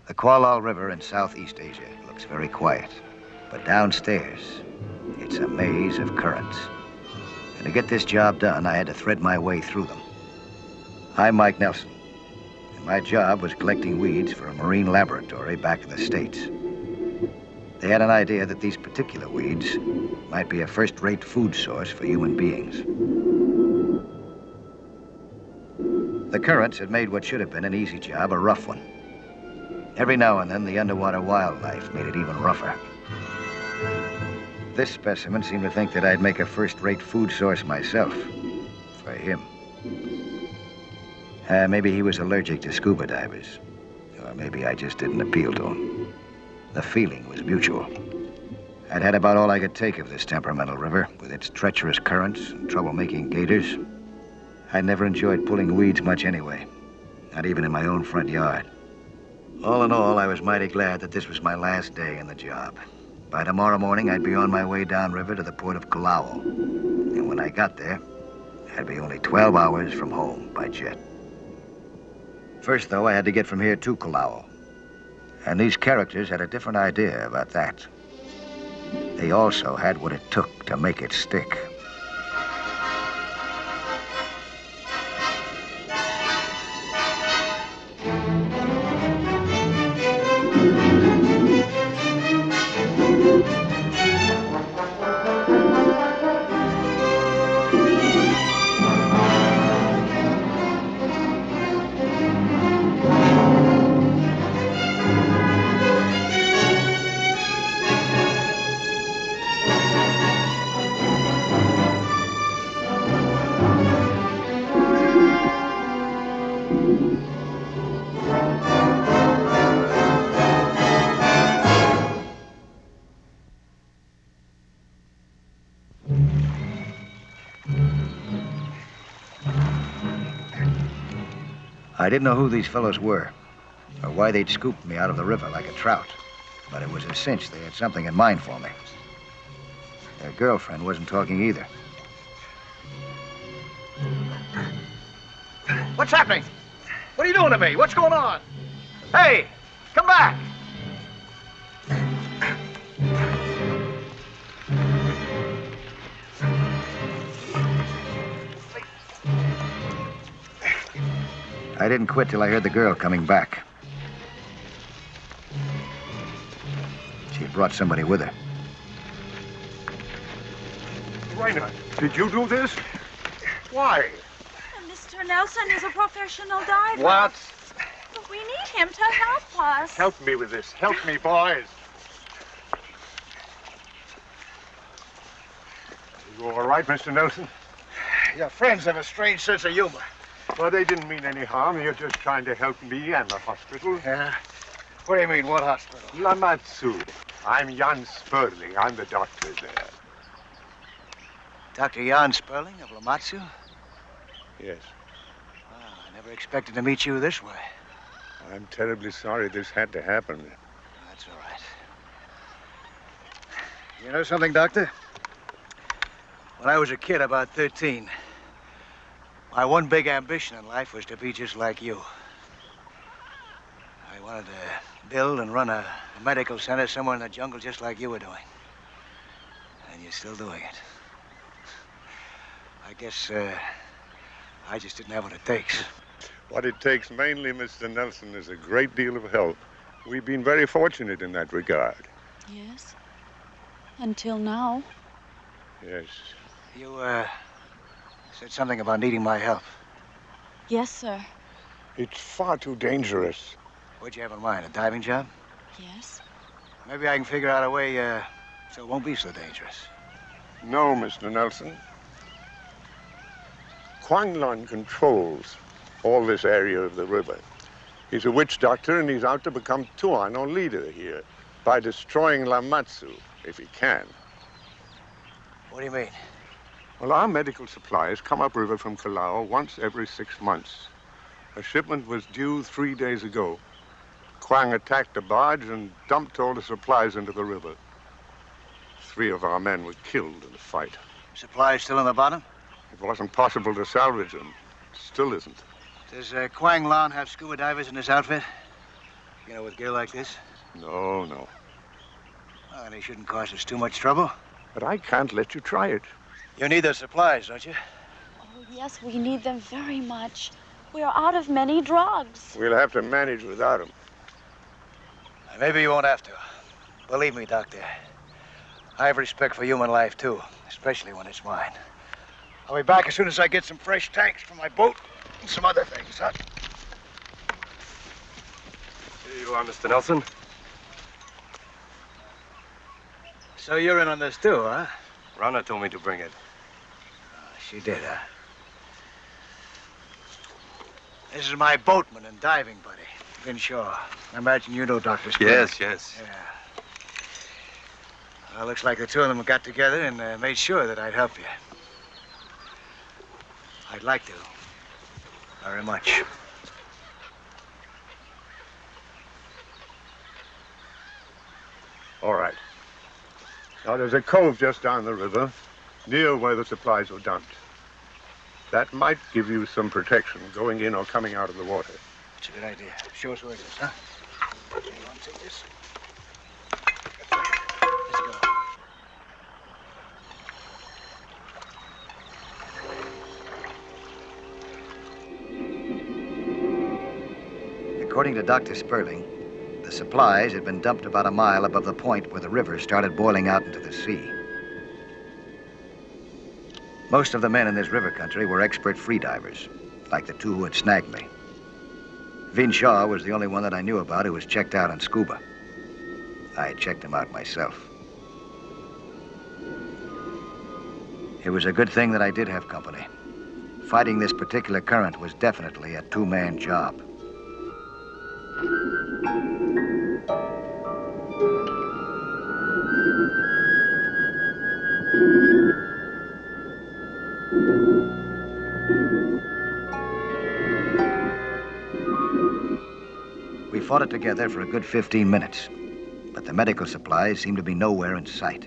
The Kuala River in Southeast Asia looks very quiet, but downstairs, it's a maze of currents. And to get this job done, I had to thread my way through them. I'm Mike Nelson, and my job was collecting weeds for a marine laboratory back in the States. They had an idea that these particular weeds might be a first-rate food source for human beings. The currents had made what should have been an easy job a rough one. Every now and then, the underwater wildlife made it even rougher. This specimen seemed to think that I'd make a first-rate food source myself. For him. Maybe he was allergic to scuba divers. Or maybe I just didn't appeal to him. The feeling was mutual. I'd had about all I could take of this temperamental river, with its treacherous currents and trouble-making gators. I'd never enjoyed pulling weeds much anyway, not even in my own front yard. All in all, I was mighty glad that this was my last day in the job. By tomorrow morning, I'd be on my way downriver to the port of Kalao. And when I got there, I'd be only 12 hours from home by jet. First, though, I had to get from here to Kalao. And these characters had a different idea about that. They also had what it took to make it stick. I didn't know who these fellows were, or why they'd scooped me out of the river like a trout, but it was a cinch they had something in mind for me. Their girlfriend wasn't talking either. What's happening? What are you doing to me? What's going on? Hey, come back! I didn't quit till I heard the girl coming back. She brought somebody with her. Raina, did you do this? Why? Mr. Nelson is a professional diver. What? But we need him to help us. Help me with this. Help me, boys. You all right, Mr. Nelson? Your friends have a strange sense of humor. Well, they didn't mean any harm. You're just trying to help me and the hospital. Yeah? What do you mean, what hospital? Lamatsue. I'm Jan Sperling. I'm the doctor there. Dr. Jan Sperling of Lamatsue? Yes. Wow, I never expected to meet you this way. I'm terribly sorry this had to happen. That's all right. You know something, Doctor? When I was a kid, about 13, my one big ambition in life was to be just like you. I wanted to build and run a medical center somewhere in the jungle just like you were doing. And you're still doing it. I guess I just didn't have what it takes. What it takes mainly, Mr. Nelson, is a great deal of help. We've been very fortunate in that regard. Yes. Until now. Yes. You, said something about needing my help. Yes, sir. It's far too dangerous. What'd you have in mind, a diving job? Yes. Maybe I can figure out a way, so it won't be so dangerous. No, Mr. Nelson. Quang Lun controls all this area of the river. He's a witch doctor, and he's out to become Tuan, or leader here, by destroying Lamatsue, if he can. What do you mean? Well, our medical supplies come upriver from Callao once every 6 months. A shipment was due 3 days ago. Quang attacked the barge and dumped all the supplies into the river. 3 of our men were killed in the fight. Supplies still on the bottom? It wasn't possible to salvage them. Still isn't. Does Quang Lan have scuba divers in his outfit? You know, with gear like this? No, no. Well, they shouldn't cause us too much trouble. But I can't let you try it. You need those supplies, don't you? Oh, yes, we need them very much. We are out of many drugs. We'll have to manage without them. Maybe you won't have to. Believe me, Doctor. I have respect for human life, too, especially when it's mine. I'll be back as soon as I get some fresh tanks for my boat and some other things, huh? Here you are, Mr. Nelson. So you're in on this, too, huh? Rana told me to bring it. She did, huh? This is my boatman and diving buddy, Vin Shaw. I imagine you know Dr. Sperling. Yes, yes. Yeah. Well, looks like the two of them got together and made sure that I'd help you. I'd like to. Very much. All right. Now, there's a cove just down the river, near where the supplies were dumped. That might give you some protection going in or coming out of the water. It's a good idea. Show us where it is, huh? You want to take this? Let's go. According to Dr. Sperling, the supplies had been dumped about a mile above the point where the river started boiling out into the sea. Most of the men in this river country were expert freedivers, like the two who had snagged me. Vin Shaw was the only one that I knew about who was checked out on scuba. I checked him out myself. It was a good thing that I did have company. Fighting this particular current was definitely a two-man job. We fought it together for a good 15 minutes, but the medical supplies seemed to be nowhere in sight.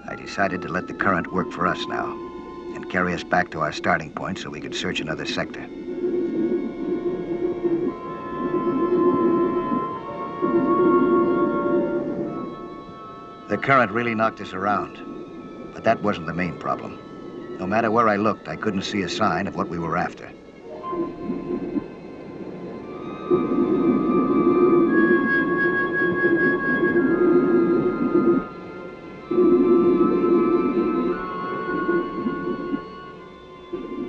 I decided to let the current work for us now and carry us back to our starting point so we could search another sector. The current really knocked us around, but that wasn't the main problem. No matter where I looked, I couldn't see a sign of what we were after.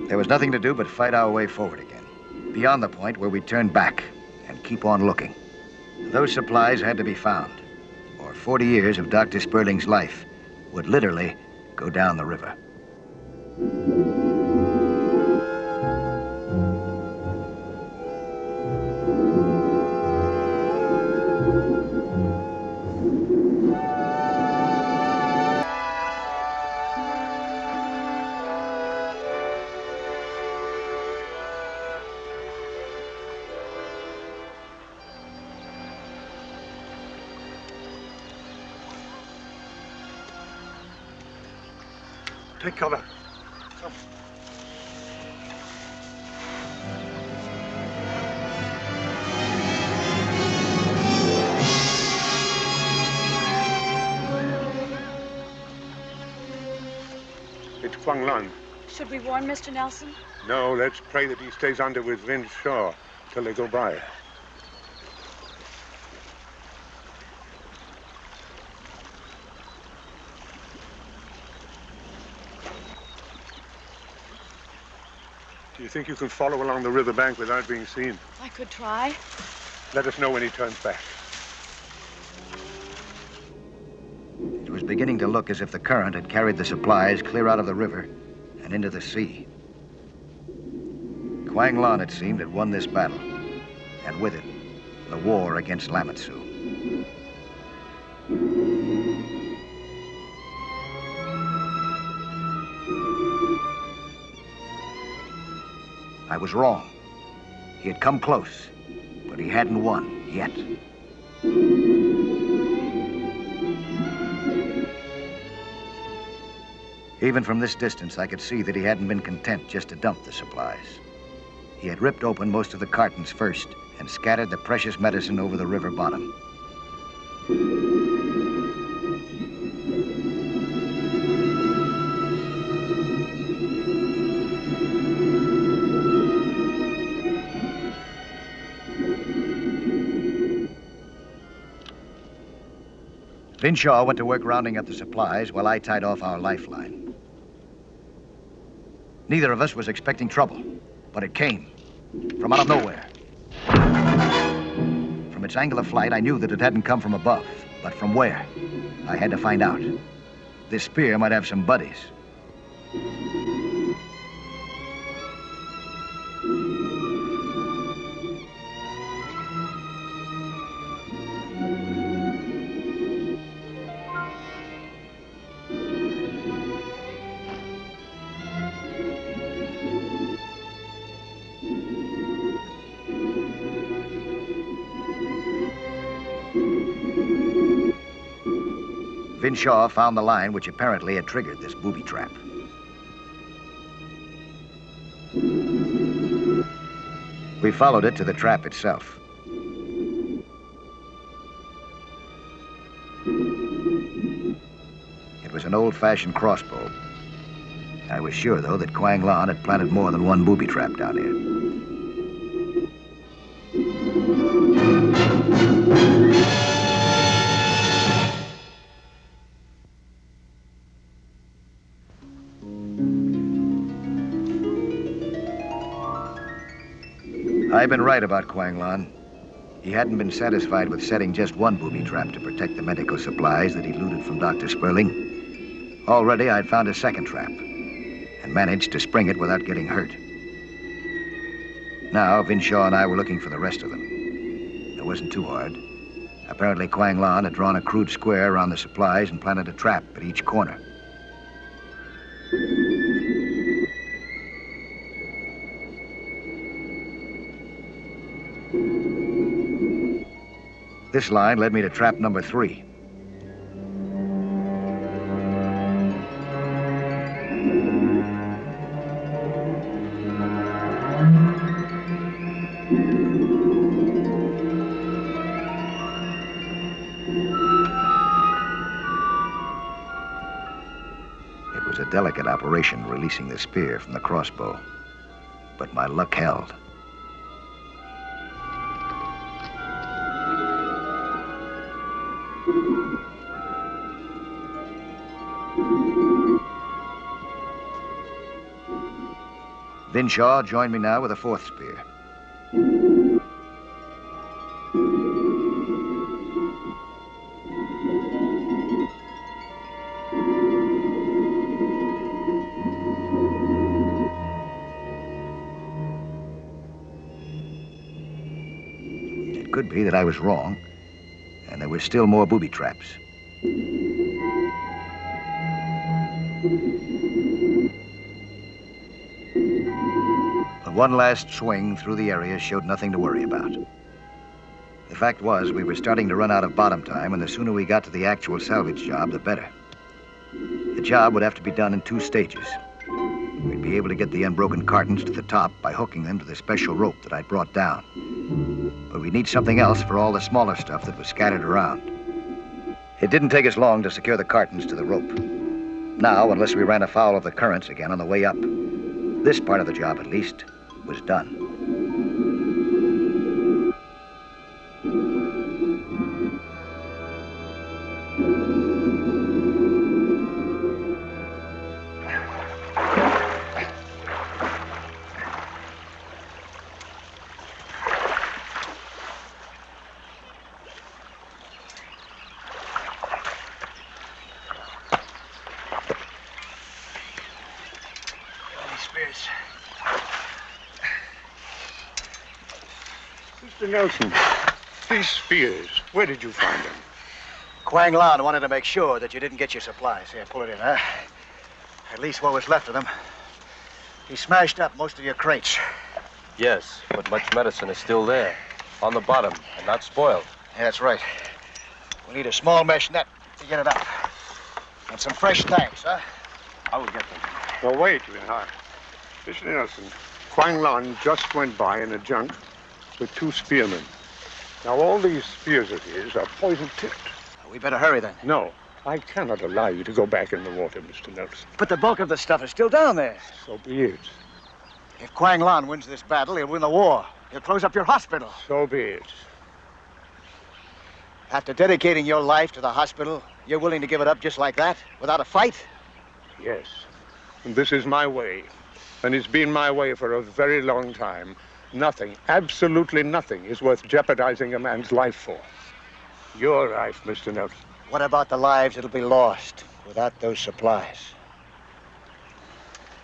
There was nothing to do but fight our way forward again, beyond the point where we turned back and keep on looking. Those supplies had to be found, or 40 years of Dr. Sperling's life would literally go down the river. Take cover. Come. It's Quang Lan. Should we warn Mr. Nelson? No, let's pray that he stays under with Vin Shaw till they go by. Do you think you can follow along the riverbank without being seen? I could try. Let us know when he turns back. It was beginning to look as if the current had carried the supplies clear out of the river and into the sea. Quang Lan, it seemed, had won this battle, and with it, the war against Lamatsue. I was wrong. He had come close, but he hadn't won yet. Even from this distance, I could see that he hadn't been content just to dump the supplies. He had ripped open most of the cartons first and scattered the precious medicine over the river bottom. Vinshaw went to work rounding up the supplies while I tied off our lifeline. Neither of us was expecting trouble, but it came from out of nowhere. From its angle of flight, I knew that it hadn't come from above, but from where? I had to find out. This spear might have some buddies. Vinshaw found the line which apparently had triggered this booby trap. We followed it to the trap itself. It was an old-fashioned crossbow. I was sure, though, that Quang Lan had planted more than one booby trap down here. I've been right about Quang Lan. He hadn't been satisfied with setting just one booby trap to protect the medical supplies that he looted from Dr. Sperling. Already, I'd found a second trap and managed to spring it without getting hurt. Now, Vinshaw and I were looking for the rest of them. It wasn't too hard. Apparently, Quang Lan had drawn a crude square around the supplies and planted a trap at each corner. This line led me to trap number 3. It was a delicate operation releasing the spear from the crossbow, but my luck held. Vinshaw joined me now with a fourth spear. It could be that I was wrong, and there were still more booby traps. But one last swing through the area showed nothing to worry about. The fact was, we were starting to run out of bottom time, and the sooner we got to the actual salvage job, the better. The job would have to be done in 2 stages. We'd be able to get the unbroken cartons to the top by hooking them to the special rope that I'd brought down. But we'd need something else for all the smaller stuff that was scattered around. It didn't take us long to secure the cartons to the rope. Now, unless we ran afoul of the currents again on the way up, this part of the job, at least, was done. Mr. Nelson, these spears, where did you find them? Quang Lan wanted to make sure that you didn't get your supplies. Here, pull it in, huh? At least what was left of them. He smashed up most of your crates. Yes, but much medicine is still there. On the bottom, and not spoiled. Yeah, that's right. We need a small mesh net to get it up. And some fresh tanks, huh? I will get them. Now, wait a minute. Mr. Nelson, Quang Lan just went by in a junk with 2 spearmen. Now, all these spears of his are poison-tipped. We better hurry then. No, I cannot allow you to go back in the water, Mr. Nelson. But the bulk of the stuff is still down there. So be it. If Quang Lan wins this battle, he'll win the war. He'll close up your hospital. So be it. After dedicating your life to the hospital, you're willing to give it up just like that, without a fight? Yes. And this is my way. And it's been my way for a very long time. Nothing, absolutely nothing, is worth jeopardizing a man's life for. Your life, Mr. Nelson. What about the lives that'll be lost without those supplies?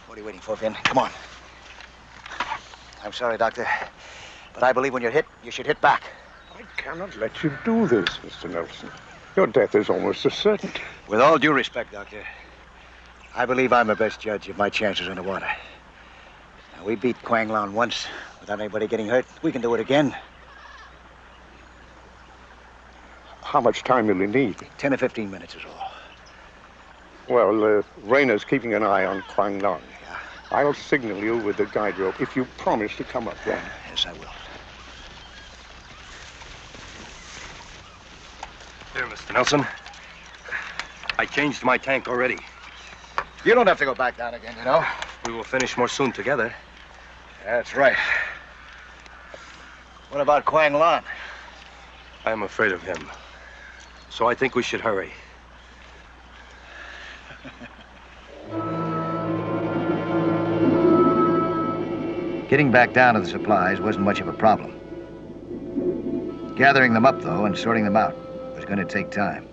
What are you waiting for, Vin? Come on. I'm sorry, Doctor, but I believe when you're hit, you should hit back. I cannot let you do this, Mr. Nelson. Your death is almost a certainty. With all due respect, Doctor, I believe I'm the best judge of my chances in the water. Now, we beat Quang Lan once without anybody getting hurt. We can do it again. How much time will you need? 10 or 15 minutes is all. Well, Rayner's keeping an eye on Quang Lan. Yeah. I'll signal you with the guide rope if you promise to come up then. Yes, I will. Here, Mr. Nelson. I changed my tank already. You don't have to go back down again, you know. We will finish more soon together. That's right. What about Quang Lan? I am afraid of him. So I think we should hurry. Getting back down to the supplies wasn't much of a problem. Gathering them up, though, and sorting them out was going to take time.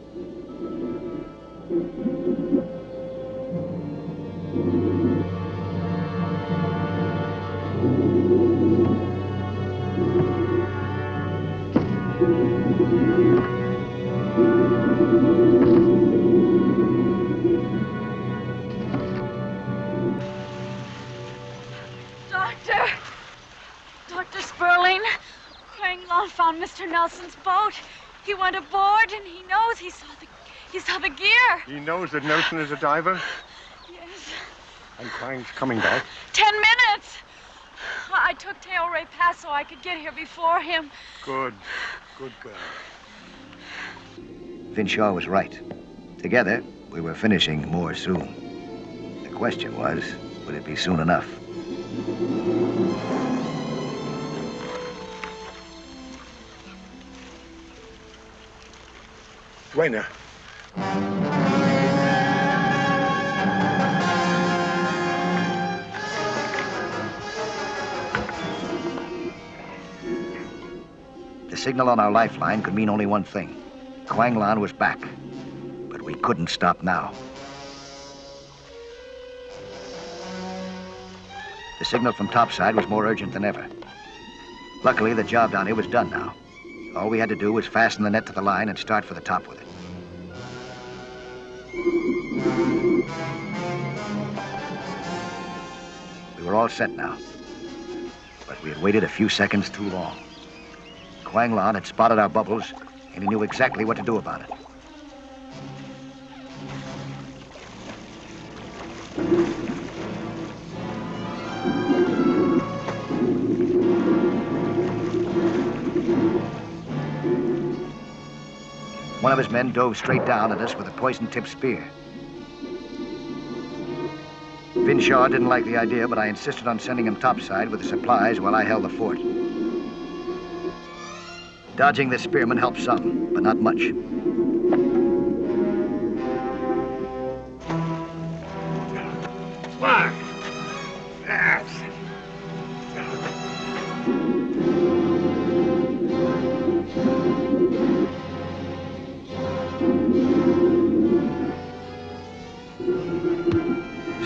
Dr. Sperling, Quang Lan found Mr. Nelson's boat. He went aboard, and he knows he saw the gear. He knows that Nelson is a diver? Yes. And Quang's coming back? 10 minutes. I took Tail Ray Pass so I could get here before him. Good. Good girl. Vinshaw was right. Together, we were finishing more soon. The question was, would it be soon enough? Rayner. The signal on our lifeline could mean only one thing. Quang Lan was back. But we couldn't stop now. The signal from topside was more urgent than ever. Luckily, the job down here was done now. All we had to do was fasten the net to the line and start for the top with it. We were all set now. But we had waited a few seconds too long. Quang Lan had spotted our bubbles, and he knew exactly what to do about it. One of his men dove straight down at us with a poison-tipped spear. Vinshaw didn't like the idea, but I insisted on sending him topside with the supplies while I held the fort. Dodging the spearman helped some, but not much. Fuck! Yes.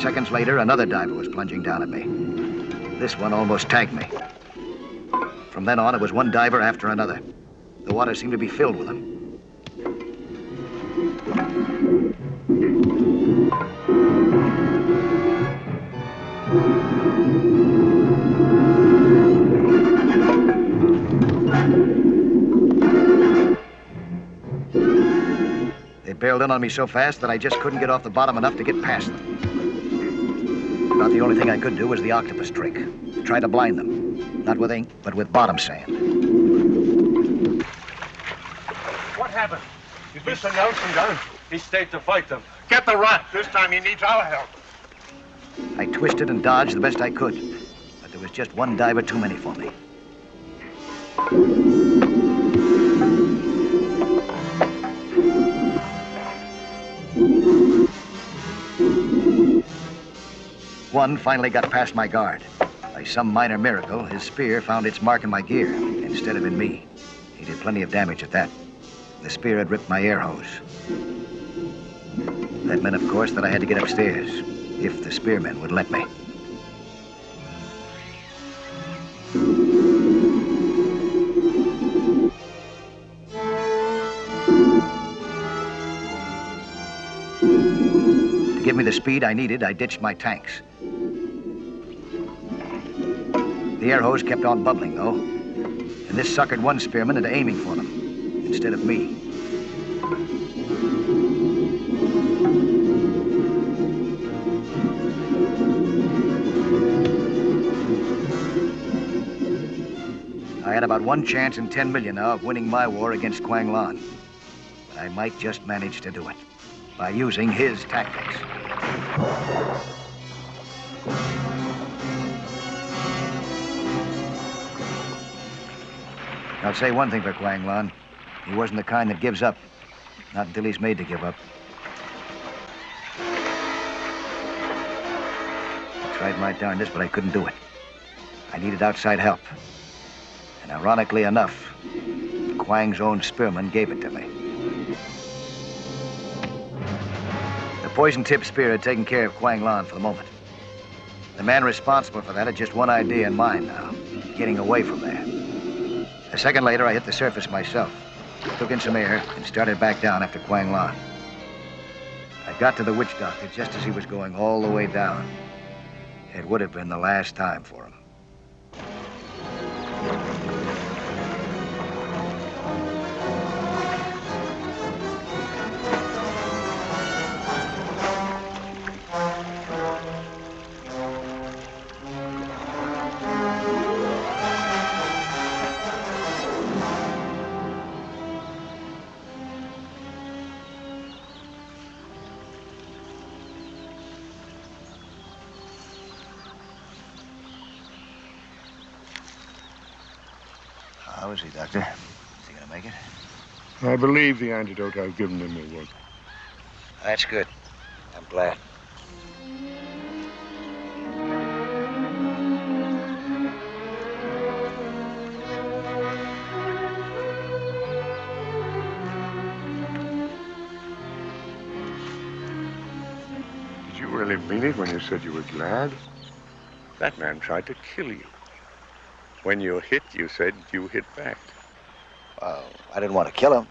Seconds later, another diver was plunging down at me. This one almost tagged me. From then on, it was one diver after another. The water seemed to be filled with them. They barreled in on me so fast that I just couldn't get off the bottom enough to get past them. About the only thing I could do was the octopus trick. Try to blind them. Not with ink, but with bottom sand. What happened? Is Mr. Nelson down? He stayed to fight them. Get the rat. This time he needs our help. I twisted and dodged the best I could, but there was just one diver too many for me. One finally got past my guard. By some minor miracle, his spear found its mark in my gear instead of in me. He did plenty of damage at that. The spear had ripped my air hose. That meant, of course, that I had to get upstairs, if the spearmen would let me. To give me the speed I needed, I ditched my tanks. The air hose kept on bubbling, though, and this suckered one spearman into aiming for them instead of me. I had about one chance in 10 million now of winning my war against Quang Lan, but I might just manage to do it by using his tactics. I'll say one thing for Quang Lan. He wasn't the kind that gives up. Not until he's made to give up. I tried my darndest, but I couldn't do it. I needed outside help. And ironically enough, Quang's own spearman gave it to me. The poison-tipped spear had taken care of Quang Lan for the moment. The man responsible for that had just one idea in mind now, getting away from there. A second later, I hit the surface myself, took in some air, and started back down after Quang Lan. I got to the witch doctor just as he was going all the way down. It would have been the last time for him. How is he, Doctor? Is he gonna make it? I believe the antidote I've given him will work. That's good. I'm glad. Did you really mean it when you said you were glad? That man tried to kill you. When you hit, you said you hit back. Well, I didn't want to kill him.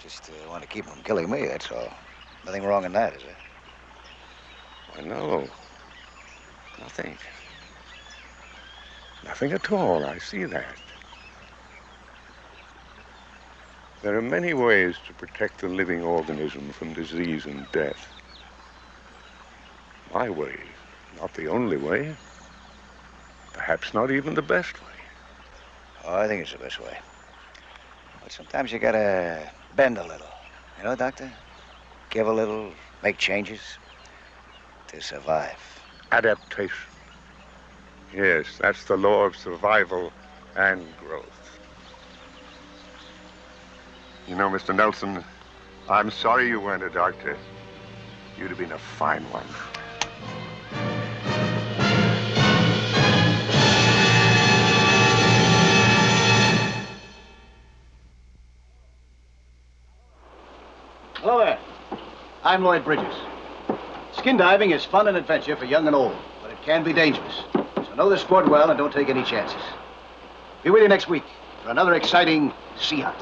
Just want to keep him from killing me, that's all. Nothing wrong in that, is there? Why, no. Nothing. Nothing at all. I see that. There are many ways to protect the living organism from disease and death. My way, not the only way. Perhaps not even the best way. Oh, I think it's the best way. But sometimes you gotta bend a little. You know, Doctor? Give a little, make changes to survive. Adaptation. Yes, that's the law of survival and growth. You know, Mr. Nelson, I'm sorry you weren't a doctor. You'd have been a fine one. Hello there. I'm Lloyd Bridges. Skin diving is fun and adventure for young and old, but it can be dangerous. So know the sport well and don't take any chances. Be with you next week for another exciting sea hunt.